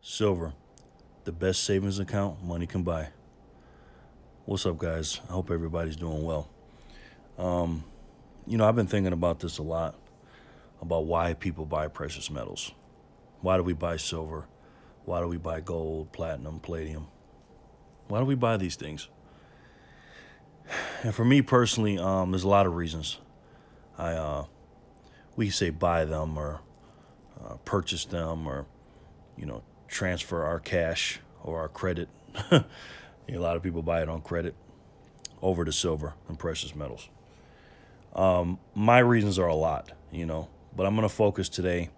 Silver, the best savings account money can buy. What's up, guys? I hope everybody's doing well. Um, I've been thinking about this a lot about why people buy precious metals. Why do we buy silver? Why do we buy gold, platinum, palladium? Why do we buy these things? And for me personally, there's a lot of reasons. I We say buy them or purchase them or transfer our cash or our credit. A lot of people buy it on credit over to silver and precious metals. My reasons are a lot, but I'm going to focus today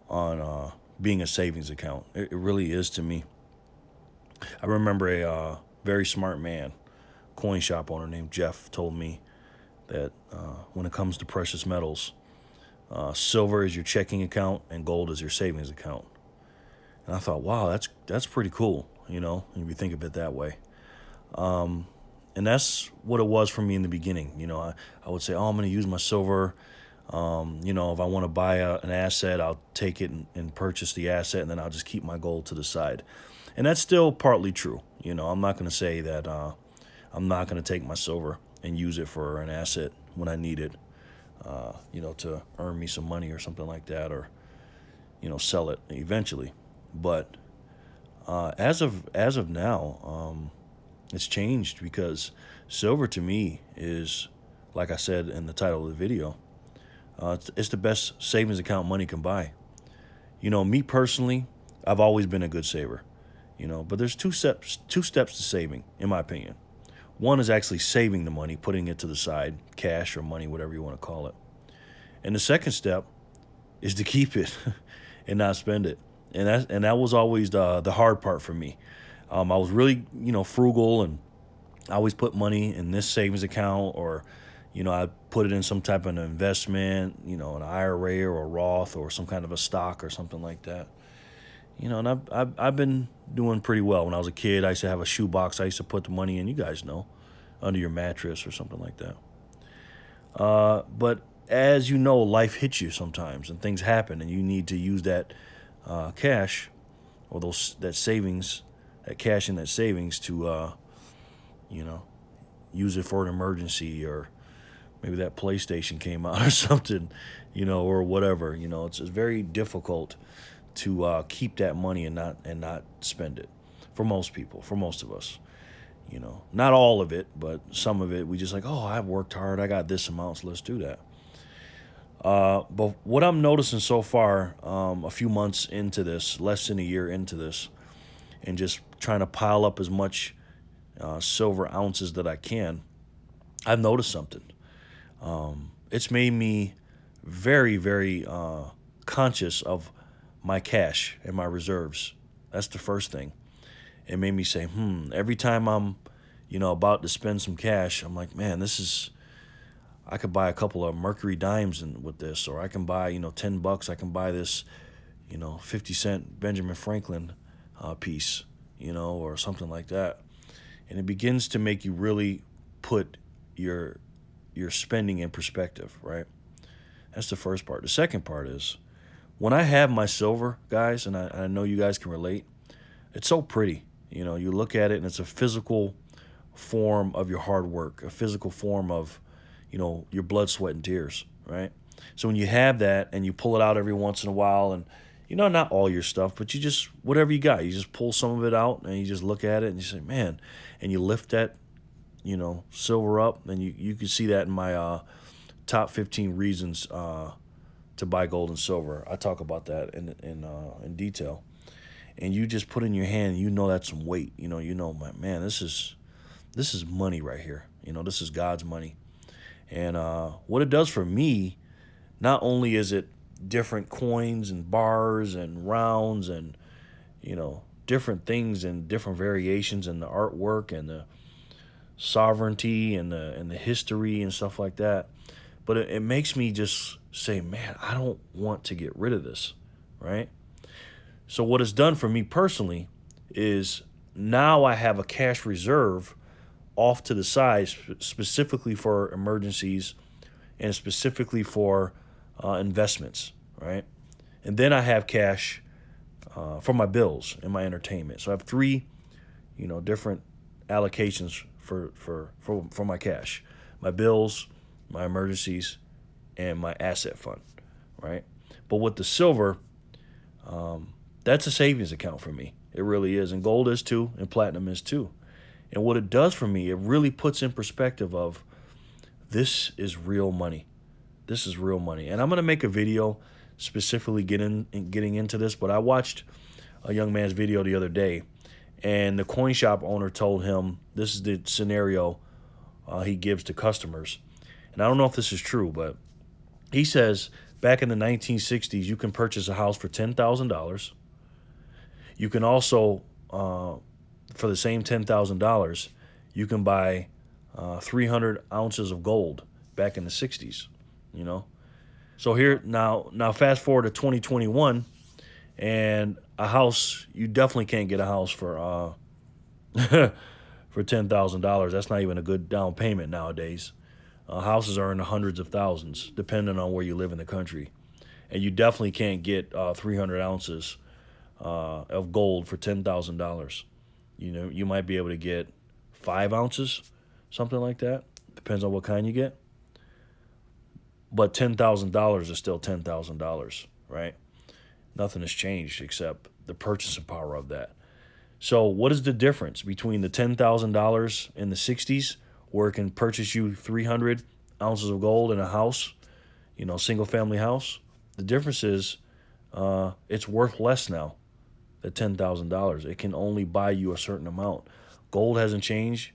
on being a savings account. It really is to me. I remember a very smart man, coin shop owner named Jeff, told me that when it comes to precious metals, silver is your checking account and gold is your savings account. And I thought, wow, that's pretty cool, if you think of it that way. And that's what it was for me in the beginning. I would say, oh, I'm going to use my silver. If I want to buy an asset, I'll take it and purchase the asset, and then I'll just keep my gold to the side. And that's still partly true. I'm not going to say that I'm not going to take my silver and use it for an asset when I need it, to earn me some money or something like that, or, sell it eventually. But as of now, it's changed because silver to me is, like I said in the title of the video, it's the best savings account money can buy. Me personally, I've always been a good saver, but there's two steps to saving, in my opinion. One is actually saving the money, putting it to the side, cash or money, whatever you want to call it. And the second step is to keep it and not spend it. And that was always the hard part for me. I was really, frugal, and I always put money in this savings account, or, I put it in some type of an investment, an IRA or a Roth or some kind of a stock or something like that. And I've been doing pretty well. When I was a kid, I used to have a shoebox. I used to put the money in, you guys know, under your mattress or something like that. But as you know, life hits you sometimes, and things happen, and you need to use that cash or that cash in that savings to, use it for an emergency, or maybe that PlayStation came out or something, or whatever. It's very difficult to keep that money and not spend it for most people, for most of us. Not all of it, but some of it. We just like, oh, I've worked hard. I got this amount, so let's do that. But what I'm noticing so far, a few months into this, less than a year into this, and just trying to pile up as much silver ounces that I can, I've noticed something. It's made me very, very conscious of my cash and my reserves. That's the first thing. It made me say, every time I'm, about to spend some cash, I'm like, man, I could buy a couple of Mercury dimes with this, or I can buy, $10, I can buy this, 50-cent Benjamin Franklin piece, or something like that. And it begins to make you really put your spending in perspective, right? That's the first part. The second part is when I have my silver, guys, and I know you guys can relate, it's so pretty. You look at it and it's a physical form of your hard work, a physical form of, your blood, sweat, and tears, right? So when you have that and you pull it out every once in a while, and, not all your stuff, but you just, whatever you got, you just pull some of it out and you just look at it and you say, man, and you lift that, silver up, and you can see that in my top 15 reasons to buy gold and silver. I talk about that in detail. And you just put in your hand, that's some weight. Man, this is money right here. This is God's money. And what it does for me, not only is it different coins and bars and rounds and, different things and different variations in the artwork and the sovereignty and the history and stuff like that, but it makes me just say, man, I don't want to get rid of this, right? So what it's done for me personally is now I have a cash reserve off to the side, specifically for emergencies and specifically for investments, right? And then I have cash for my bills and my entertainment. So I have three, different allocations for my cash: my bills, my emergencies, and my asset fund, right? But with the silver, that's a savings account for me. It really is, and gold is too, and platinum is too. And what it does for me, it really puts in perspective of this is real money. This is real money. And I'm going to make a video specifically getting into this, but I watched a young man's video the other day, and the coin shop owner told him this is the scenario he gives to customers. And I don't know if this is true, but he says back in the 1960s, you can purchase a house for $10,000. You can also, for the same $10,000, you can buy 300 ounces of gold back in the 60s, you know? So here now fast forward to 2021, and a house, you definitely can't get a house for for $10,000. That's not even a good down payment nowadays. Houses are in the hundreds of thousands, depending on where you live in the country. And you definitely can't get 300 ounces of gold for $10,000. You might be able to get 5 ounces, something like that. Depends on what kind you get. But $10,000 is still $10,000, right? Nothing has changed except the purchasing power of that. So what is the difference between the $10,000 in the 60s, where it can purchase you 300 ounces of gold in a house, single family house? The difference is it's worth less now than $10,000. It can only buy you a certain amount. Gold hasn't changed.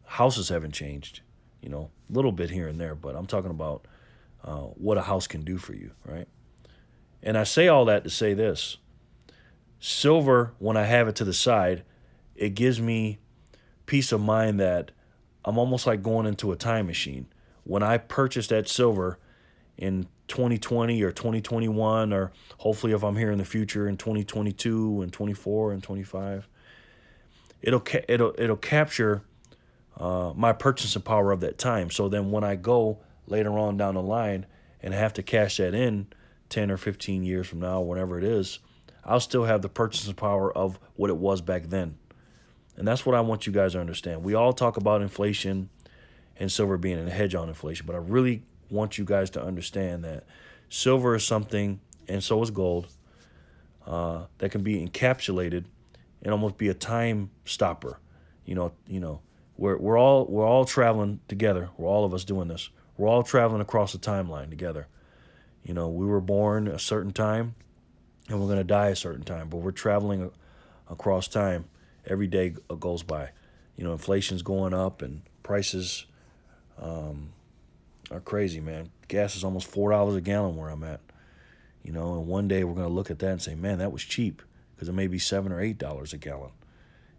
Houses haven't changed, a little bit here and there, but I'm talking about what a house can do for you, right? And I say all that to say this. Silver, when I have it to the side, it gives me peace of mind that I'm almost like going into a time machine. When I purchased that silver in 2020 or 2021, or hopefully if I'm here in the future in 2022 and 24 and 25, it'll capture my purchasing power of that time. So then when I go later on down the line and have to cash that in 10 or 15 years from now, whenever it is, I'll still have the purchasing power of what it was back then. And that's what I want you guys to understand. We all talk about inflation and silver being a hedge on inflation, but I really want you guys to understand that silver is something, and so is gold, that can be encapsulated and almost be a time stopper. We're all traveling together. We're all of us doing this. We're all traveling across the timeline together. We were born a certain time, and we're going to die a certain time, but we're traveling across time. Every day goes by. Inflation's going up, and prices are crazy, man. Gas is almost $4 a gallon where I'm at. And one day we're going to look at that and say, man, that was cheap, because it may be $7 or $8 a gallon.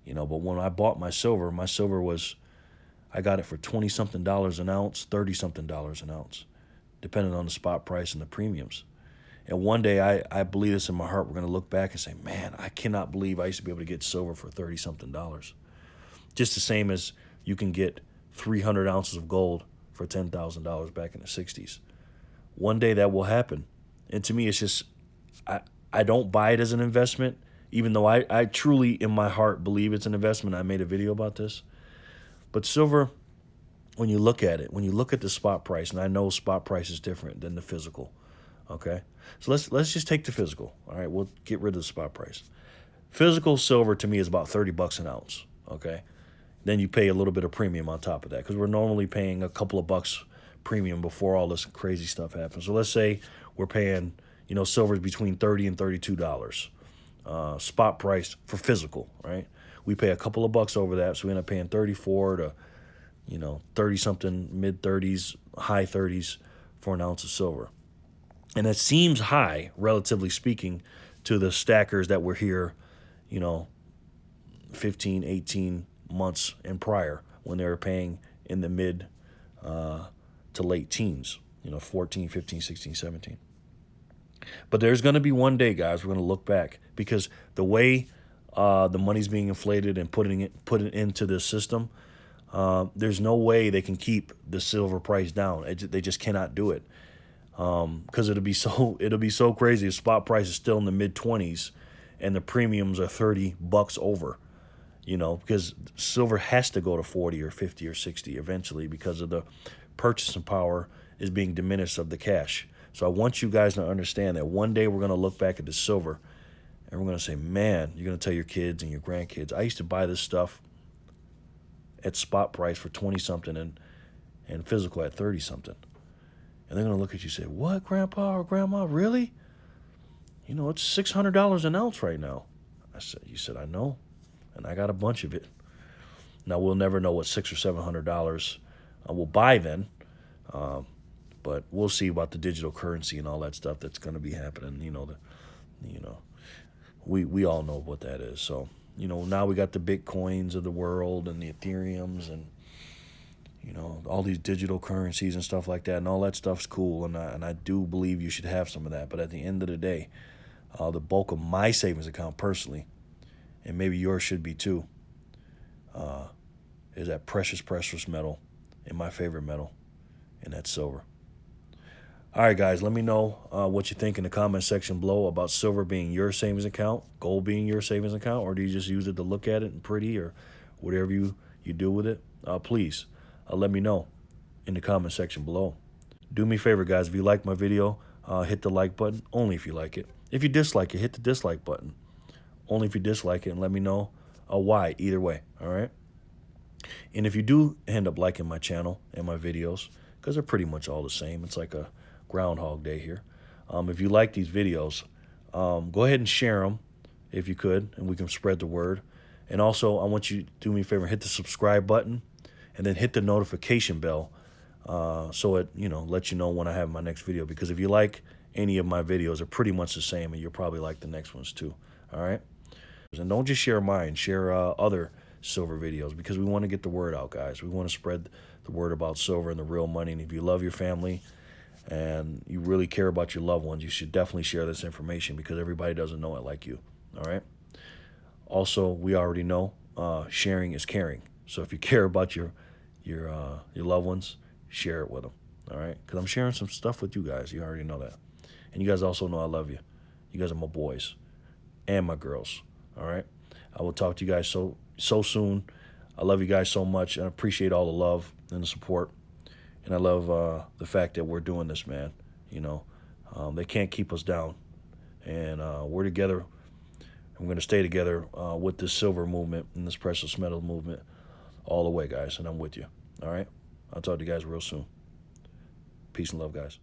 But when I bought my silver was, I got it for 20-something dollars an ounce, 30-something dollars an ounce, depending on the spot price and the premiums. And one day, I believe this in my heart, we're going to look back and say, man, I cannot believe I used to be able to get silver for 30-something dollars. Just the same as you can get 300 ounces of gold for $10,000 back in the 60s. One day that will happen. And to me, it's just, I don't buy it as an investment, even though I truly, in my heart, believe it's an investment. I made a video about this. But silver, when you look at it, when you look at the spot price, and I know spot price is different than the physical, okay? So let's just take the physical, all right? We'll get rid of the spot price. Physical silver to me is about $30 an ounce, okay? Then you pay a little bit of premium on top of that, because we're normally paying a couple of bucks premium before all this crazy stuff happens. So let's say we're paying, silver's between $30 and $32 spot price for physical, right? We pay a couple of bucks over that, so we end up paying 34 to 30-something, mid-30s, high 30s for an ounce of silver. And it seems high, relatively speaking, to the stackers that were here, 15, 18 months and prior, when they were paying in the mid to late teens, 14, 15, 16, 17. But there's going to be one day, guys, we're going to look back, because the way the money's being inflated and put it into this system, there's no way they can keep the silver price down. They just cannot do it, because it'll be so crazy. The spot price is still in the mid 20s, and the premiums are $30 over, you know, because silver has to go to 40 or 50 or 60 eventually because of the purchasing power is being diminished of the cash. So I want you guys to understand that one day we're going to look back at the silver and we're going to say, man, you're going to tell your kids and your grandkids, I used to buy this stuff at spot price for 20 something and physical at 30 something. And they're going to look at you and say, what, grandpa or grandma, really? You know, it's $600 an ounce right now. You said, I know. And I got a bunch of it. Now, we'll never know what $600 or $700 will buy then. But we'll see about the digital currency and all that stuff that's going to be happening. We all know what that is. So, now we got the Bitcoins of the world and the Ethereums and, all these digital currencies and stuff like that. And all that stuff's cool. And I do believe you should have some of that. But at the end of the day, the bulk of my savings account personally, and maybe yours should be too, is that precious metal and my favorite metal, and that's silver. All right, guys, let me know what you think in the comment section below about silver being your savings account, gold being your savings account, or do you just use it to look at it and pretty, or whatever you do with it? Please let me know in the comment section below. Do me a favor, guys. If you like my video, hit the like button, only if you like it. If you dislike it, hit the dislike button, only if you dislike it, and let me know why, either way, all right? And if you do end up liking my channel and my videos, because they're pretty much all the same, it's like a Groundhog Day here. If you like these videos, go ahead and share them if you could, and we can spread the word. And also, I want you to do me a favor, hit the subscribe button, and then hit the notification bell so it lets you know when I have my next video. Because if you like any of my videos, they're pretty much the same, and you'll probably like the next ones too. All right? And don't just share mine, share other silver videos, because we want to get the word out, guys. We want to spread the word about silver and the real money. And if you love your family and you really care about your loved ones, you should definitely share this information, because everybody doesn't know it like you. All right? Also, we already know sharing is caring. So if you care about your loved ones, share it with them. All right? Because I'm sharing some stuff with you guys. You already know that. And you guys also know I love you. You guys are my boys and my girls. All right? I will talk to you guys so soon. I love you guys so much, and I appreciate all the love and the support. And I love the fact that we're doing this, man. They can't keep us down. And we're together. And we're going to stay together with this silver movement and this precious metal movement all the way, guys. And I'm with you. All right? I'll talk to you guys real soon. Peace and love, guys.